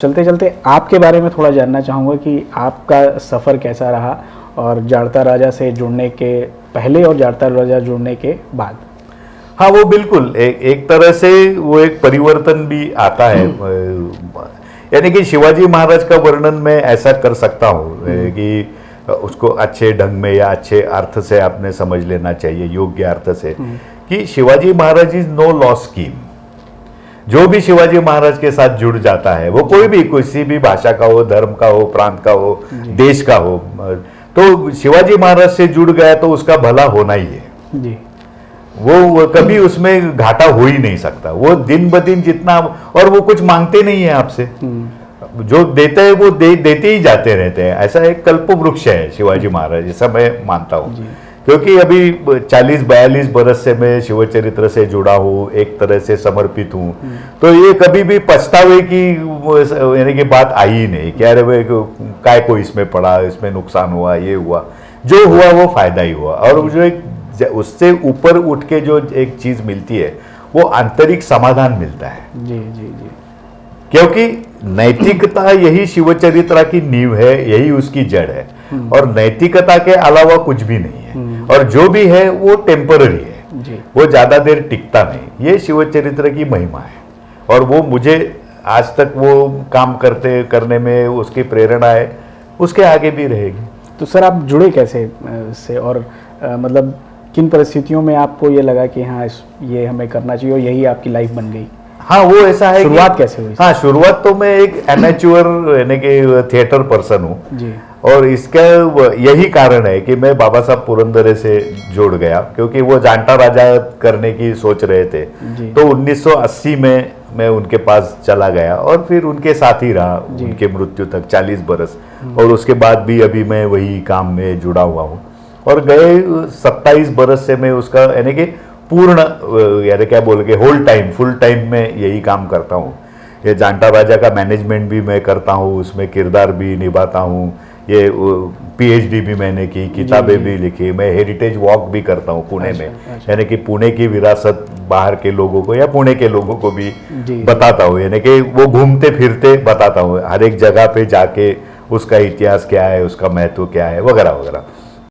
चलते चलते आपके बारे में थोड़ा जानना चाहूँगा कि आपका सफ़र कैसा रहा और जाड़ता राजा से जुड़ने के पहले और जाड़ता राजा जुड़ने के बाद। हाँ, वो बिल्कुल एक तरह से वो एक परिवर्तन भी आता है। यानी कि शिवाजी महाराज का वर्णन मैं ऐसा कर सकता हूँ कि उसको अच्छे ढंग में या अच्छे अर्थ से आपने समझ लेना चाहिए, योग्य अर्थ से, कि Shivaji Maharaj is no loss scheme. जो भी शिवाजी महाराज के साथ जुड़ जाता है, वो कोई भी किसी भी भाषा का हो, धर्म का हो, प्रांत का हो, देश का हो, तो शिवाजी महाराज से जुड़ गया तो उसका भला होना ही है जी। वो कभी उसमें घाटा हो ही नहीं सकता। वो दिन ब दिन जितना, और वो कुछ मांगते नहीं है आपसे, जो देते हैं वो देते ही जाते रहते हैं। ऐसा एक कल्प वृक्ष है शिवाजी महाराज, ऐसा मैं मानता हूँ। क्योंकि अभी 40-42 बरस से मैं शिवचरित्र से जुड़ा हूँ, एक तरह से समर्पित हूँ, तो ये कभी भी पछतावे की यानी कि बात आई ही नहीं कि अरे भाई काय को इसमें पड़ा, इसमें नुकसान हुआ, ये हुआ। जो हुआ वो फायदा ही हुआ। और जो एक उससे ऊपर उठ के जो एक चीज मिलती है वो आंतरिक समाधान मिलता है। जी जी जी। क्योंकि नैतिकता यही शिवचरित्र की नींव है, यही उसकी जड़ है, और नैतिकता के अलावा कुछ भी नहीं है। और जो भी है वो टेम्पररी है, वो ज्यादा देर टिकता नहीं। ये शिवचरित्र की महिमा है, और वो मुझे आज तक वो काम करने में उसकी प्रेरणा है, उसके आगे भी रहेगी। तो सर आप जुड़े कैसे से, और मतलब किन परिस्थितियों में आपको ये लगा कि हाँ ये हमें करना चाहिए और यही आपकी लाइफ बन गई? हाँ, वो ऐसा है। शुरुआत कैसे हुई? हाँ, शुरुआत तो मैं एक एमेच्योर यानी कि थिएटर पर्सन हूँ जी। और इसका यही कारण है कि मैं बाबा साहब पुरंदरे से जुड़ गया, क्योंकि वो जांटा राजा करने की सोच रहे थे। तो 1980 में मैं उनके पास चला गया और फिर उनके साथ ही रहा उनके मृत्यु तक 40 बरस। और उसके बाद भी अभी मैं वही काम में जुड़ा हुआ हूँ। और गए 27 बरस से मैं उसका यानी कि पूर्ण यानी क्या बोल के होल टाइम, फुल टाइम में यही काम करता हूँ। ये जांटा राजा का मैनेजमेंट भी मैं करता हूँ, उसमें किरदार भी निभाता हूँ। ये पीएचडी भी मैंने की, किताबें भी लिखी। मैं हेरिटेज वॉक भी करता हूँ पुणे में, यानी कि पुणे की विरासत बाहर के लोगों को या पुणे के लोगों को भी बताता हूँ। यानी कि वो घूमते फिरते बताता हूँ, हर एक जगह पे जाके उसका इतिहास क्या है, उसका महत्व क्या है, वगैरह वगैरह।